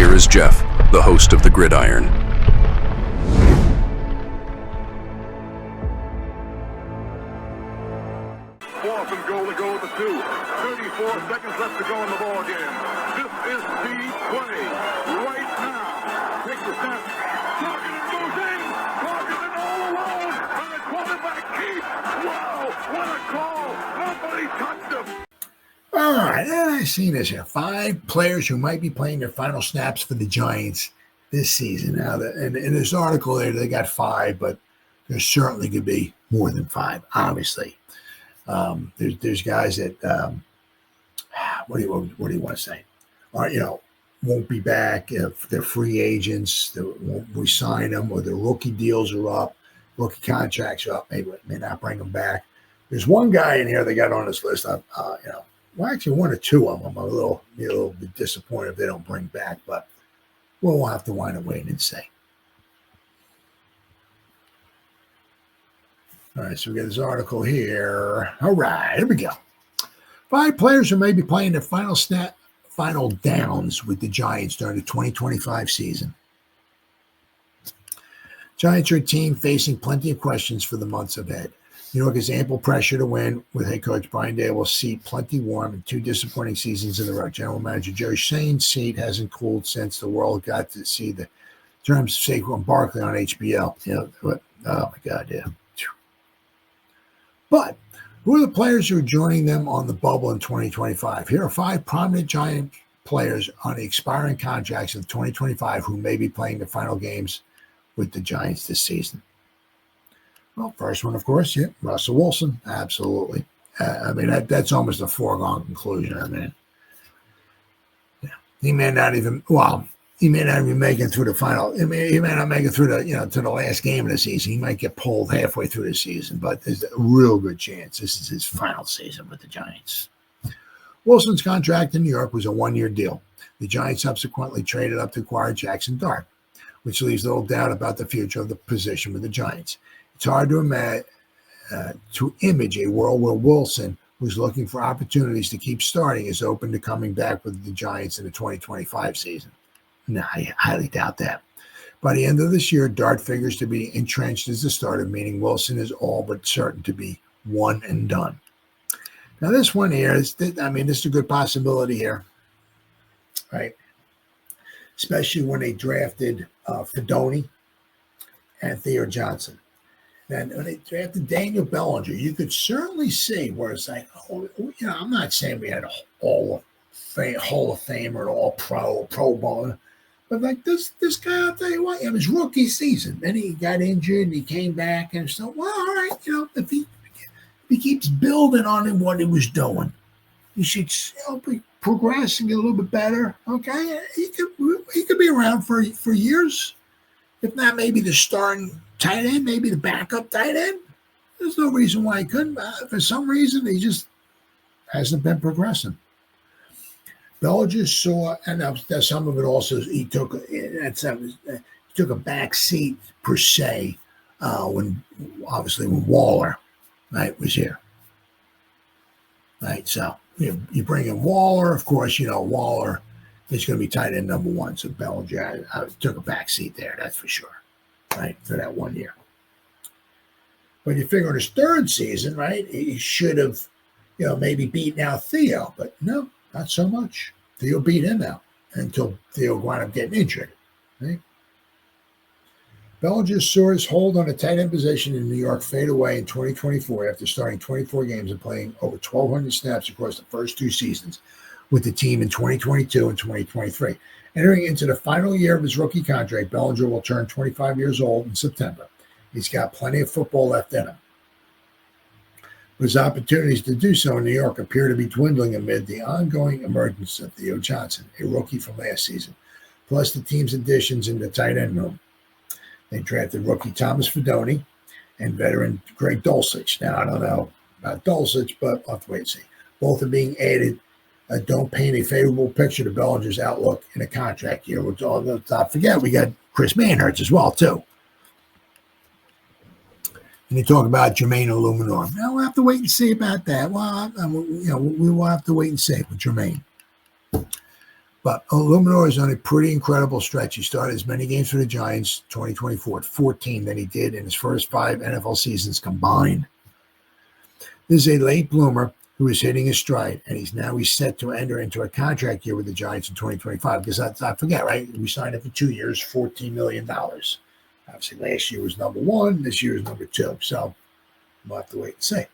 here is Jeff, the host of the Gridiron. Fourth and goal to go with the 2. 34 seconds left to go in the ball game. This is the play right now. Takes the snap. Targeted goes in. Targeted all alone. And the quarterback keeps. Wow, what a call. Nobody touched him. All right, I've seen this here. 5 players who might be playing their final snaps for the Giants this season. Now, in this article there, they got 5, but there certainly could be more than 5, obviously. There's guys that, what do you want to say? Won't be back if they're free agents. They won't resign them, or their rookie deals are up, rookie contracts are up. May not bring them back. There's one guy in here they got on this list. Well, actually, 1 or 2 of them. I'm a little bit disappointed if they don't bring back, but we'll have to wind up waiting and see. All right, so we got this article here. All right, here we go. 5 players who may be playing their final downs with the Giants during the 2025 season. Giants are a team facing plenty of questions for the months ahead. New York has ample pressure to win, with head coach Brian Daboll's seat plenty warm in 2 disappointing seasons in a row. General manager Joe Schoen's seat hasn't cooled since the world got to see the terms of Saquon Barkley on HBO. Oh my God, yeah. But who are the players who are joining them on the bubble in 2025? Here are 5 prominent Giant players on the expiring contracts of 2025 who may be playing the final games with the Giants this season. Well, first one, of course, Russell Wilson, absolutely. That's almost a foregone conclusion. He may not even make it through the final. He may not make it through to the last game of the season. He might get pulled halfway through the season, but there's a real good chance this is his final season with the Giants. Wilson's contract in New York was a 1-year deal. The Giants subsequently traded up to acquire Jaxson Dart, which leaves little doubt about the future of the position with the Giants. It's hard to image a world where Wilson, who's looking for opportunities to keep starting, is open to coming back with the Giants in the 2025 season. No, I highly doubt that. By the end of this year, Dart figures to be entrenched as the starter, meaning Wilson is all but certain to be one and done. Now, this one here this is a good possibility here, right? Especially when they drafted Fedoni and Theo Johnson. And when they drafted Daniel Bellinger, you could certainly see where it's like, I'm not saying we had a Hall of Famer, all pro bowler, but like this guy, I'll tell you what, it was rookie season. Then he got injured and he came back and so, well, all right, if he keeps building on what he was doing, he should be progressing a little bit better. Okay, he could be around for years. If not, maybe the starting tight end, maybe the backup tight end. There's no reason why he couldn't. For some reason, he just hasn't been progressing. Bellinger saw, and some of it also, he took a back seat per se when Waller, right, was here. Right, so you bring in Waller, of course, Waller is going to be tight end number 1. So Bellinger took a back seat there, that's for sure, right, for that 1 year. But you figure in his 3rd season, right, he should have, maybe beaten out Theo, but no, not so much. Theo beat him out until Theo wound up getting injured, right? Bellinger saw his hold on a tight end position in New York fade away in 2024 after starting 24 games and playing over 1,200 snaps across the first 2 seasons with the team in 2022 and 2023. Entering into the final year of his rookie contract, Bellinger will turn 25 years old in September. He's got plenty of football left in him. But his opportunities to do so in New York appear to be dwindling amid the ongoing emergence of Theo Johnson, a rookie from last season, plus the team's additions in the tight end room. They drafted rookie Thomas Fedoni and veteran Greg Dulcich. Now, I don't know about Dulcich, but I'll have to wait and see. Both are being added. Don't paint a favorable picture to Bellinger's outlook in a contract year. Let's not forget, we got Chris Manhertz as well, too. And you talk about Jermaine Illuminor. Now, we'll have to wait and see about that. Well, we will have to wait and see with Jermaine. But Illuminor is on a pretty incredible stretch. He started as many games for the Giants 2024 at 14 than he did in his first 5 NFL seasons combined. This is a late bloomer who is hitting his stride, and he's set to enter into a contract year with the Giants in 2025. Because I forget, right? We signed him for 2 years, $14 million. Obviously, last year was number 1. This year is number 2. So we'll have to wait and see.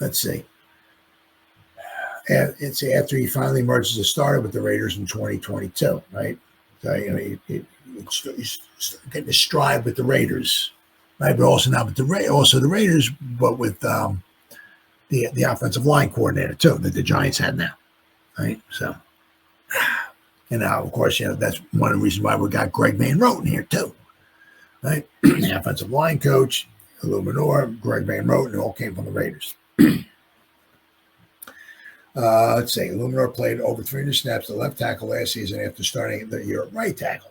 Let's see. It's after he finally emerged as a starter with the Raiders in 2022, right? So, he's getting a stride with the Raiders, right? But also not with the Raiders, but with the offensive line coordinator too that the Giants had now, right? So, and now of course, that's one of the reasons why we got Greg Van Roten here too, right? The offensive line coach, Illuminor, Greg Van Roten, all came from the Raiders. Let's say Illuminor played over 300 snaps at left tackle last season after starting the year at right tackle,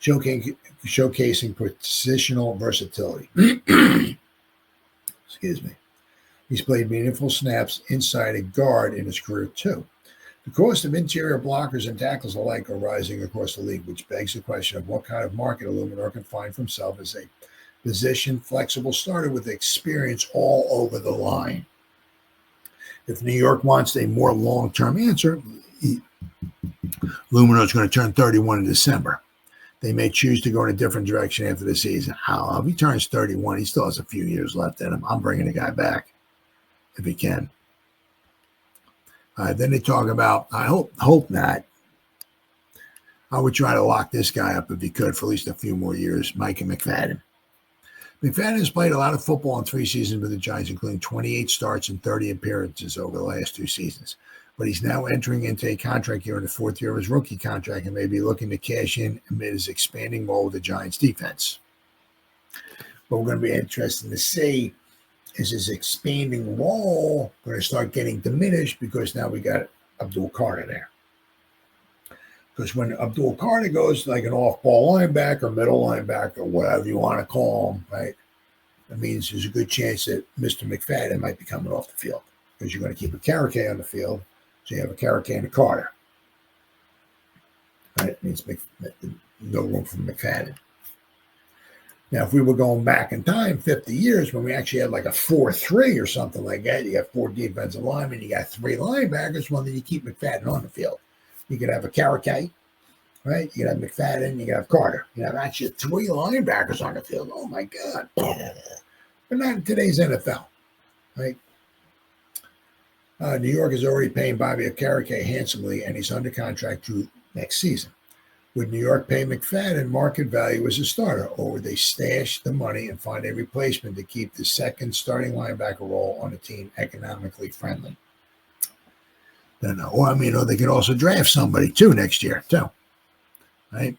showcasing positional versatility. Excuse me. He's played meaningful snaps inside a guard in his career too. The cost of interior blockers and tackles alike are rising across the league, which begs the question of what kind of market Illuminor can find for himself as a position flexible starter with experience all over the line. If New York wants a more long-term answer, Illuminor is going to turn 31 in December. They may choose to go in a different direction after the season. If he turns 31, he still has a few years left in him. I'm bringing the guy back if he can. Then they talk about, I hope not. I would try to lock this guy up if he could for at least a few more years, Micah McFadden. McFadden has played a lot of football in 3 seasons with the Giants, including 28 starts and 30 appearances over the last 2 seasons. But he's now entering into a contract year in the 4th year of his rookie contract and may be looking to cash in amid his expanding role with the Giants defense. What we're going to be interested to see is his expanding role going to start getting diminished because now we got Abdul Carter there. Because when Abdul Carter goes like an off-ball linebacker, middle linebacker, whatever you want to call him, right? That means there's a good chance that Mr. McFadden might be coming off the field because you're going to keep a Karake on the field, so you have a Karake and a Carter. Right? It means no room for McFadden. Now, if we were going back in time 50 years when we actually had like a 4-3 or something like that, you got 4 defensive linemen, you got 3 linebackers, well, then you keep McFadden on the field. You could have a Karake, right? You could have McFadden, you could have Carter. You have actually 3 linebackers on the field. Oh, my God. But not in today's NFL, right? New York is already paying Bobby Karake handsomely, and he's under contract through next season. Would New York pay McFadden market value as a starter, or would they stash the money and find a replacement to keep the second starting linebacker role on the team economically friendly? Don't know. Or they could also draft somebody too next year too, right?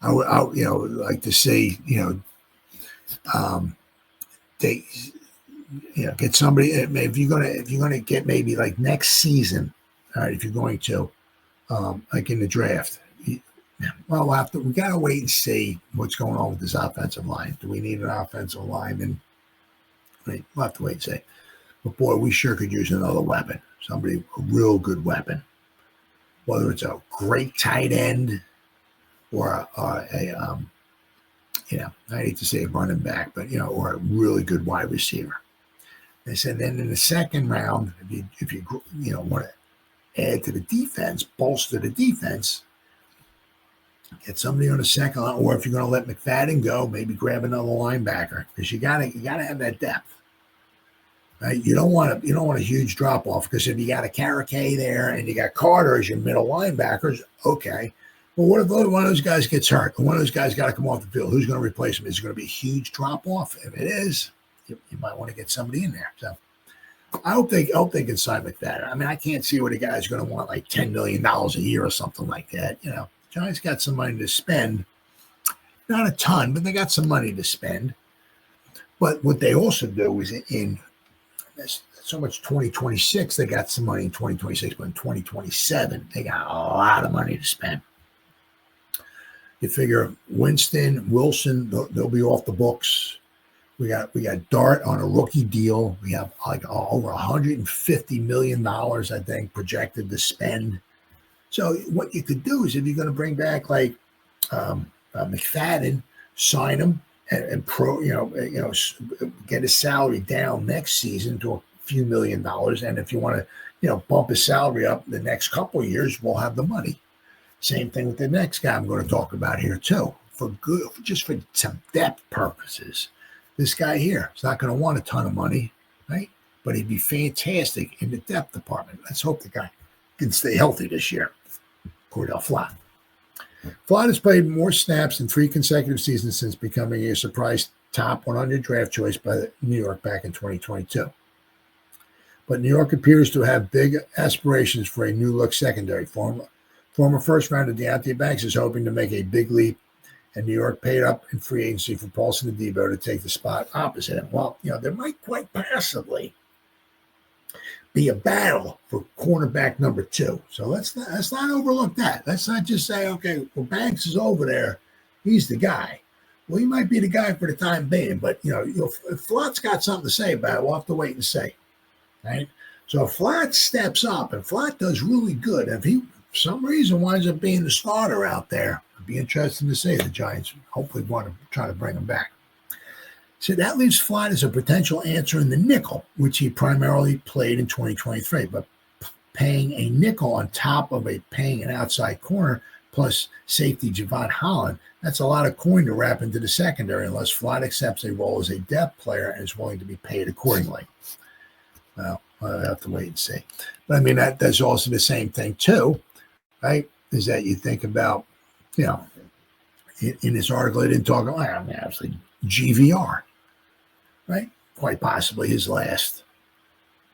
I would like to see they get somebody. If you're gonna get maybe like next season, all right. If you're going to like in the draft, we gotta wait and see what's going on with this offensive line. Do we need an offensive lineman? We'll have to wait and see. But boy, we sure could use another weapon. Somebody, a real good weapon. Whether it's a great tight end or I hate to say a running back, but or a really good wide receiver. They said then in the second round, if you want to add to the defense, bolster the defense, get somebody on the second line, or if you're going to let McFadden go, maybe grab another linebacker because you gotta have that depth. Right? You don't want a huge drop off because if you got a Karake there and you got Carter as your middle linebackers, okay. Well, what if one of those guys gets hurt and one of those guys got to come off the field? Who's going to replace him? Is it going to be a huge drop off? If it is, you might want to get somebody in there. So I hope they can sign McFadden. I can't see what a guy's going to want like $10 million a year or something like that. Giants got some money to spend, not a ton, but they got some money to spend. But what they also do is in so much 2026, they got some money in 2026, but in 2027, they got a lot of money to spend. You figure Winston, Wilson, they'll be off the books. We got Dart on a rookie deal. We have like over $150 million, I think, projected to spend. So what you could do is, if you're going to bring back like McFadden, sign him and get his salary down next season to a few $1 million. And if you want to, bump his salary up the next couple of years, we'll have the money. Same thing with the next guy I'm going to talk about here too. Just for some depth purposes. This guy here is not going to want a ton of money, right? But he'd be fantastic in the depth department. Let's hope the guy can stay healthy this year. Cordell Flott. Flott has played more snaps in 3 consecutive seasons since becoming a surprise top 100 draft choice by New York back in 2022. But New York appears to have big aspirations for a new-look secondary. Former first-rounder Deontay Banks is hoping to make a big leap, and New York paid up in free agency for Paulson Adebo to take the spot opposite him. Well, there might quite possibly be a battle for cornerback number 2. So let's not overlook that. Let's not just say, okay, well, Banks is over there. He's the guy. Well, he might be the guy for the time being, but, if Flott's got something to say about it, we'll have to wait and see. Right? So if Flott steps up and Flott does really good, if he for some reason winds up being the starter out there, it'd be interesting to see. The Giants hopefully want to try to bring him back. So that leaves Flott as a potential answer in the nickel, which he primarily played in 2023. But paying a nickel on top of paying an outside corner plus safety Javon Holland, that's a lot of coin to wrap into the secondary unless Flott accepts a role as a depth player and is willing to be paid accordingly. Well, I'll have to wait and see. But I mean, that's also the same thing too, right? Is that you think about, in this article, they didn't talk about, obviously, GVR, right? Quite possibly his last,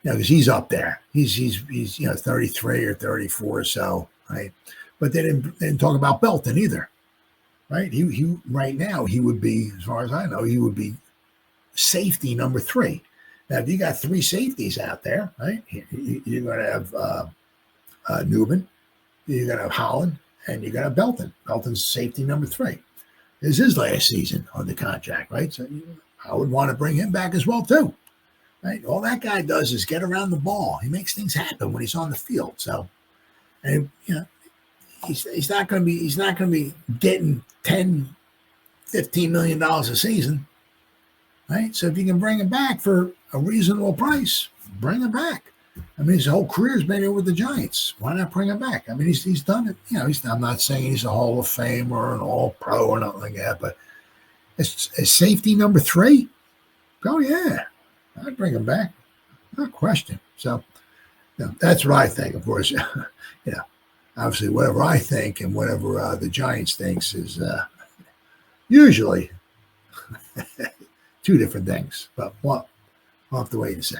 because he's up there. He's 33 or 34 or so, right? But they didn't talk about Belton either, right? He right now, he would be, as far as I know, he would be safety number 3. Now, if you got 3 safeties out there, right, you're going to have Newman, you're going to have Holland, and you're going to have Belton. Belton's safety number 3. This is his last season on the contract, right? So I would want to bring him back as well, too, right? All that guy does is get around the ball. He makes things happen when he's on the field. So, and he's not going to be getting $10, $15 million a season. Right? So if you can bring him back for a reasonable price, bring him back. I mean, his whole career's been here with the Giants. Why not bring him back? I mean, he's done it. I'm not saying he's a Hall of Famer or an All-Pro or nothing like that, but as safety number 3, oh, yeah, I'd bring him back. No question. So that's what I think. Of course, obviously whatever I think and whatever the Giants thinks is usually – 2 different things, but we'll have to wait and see.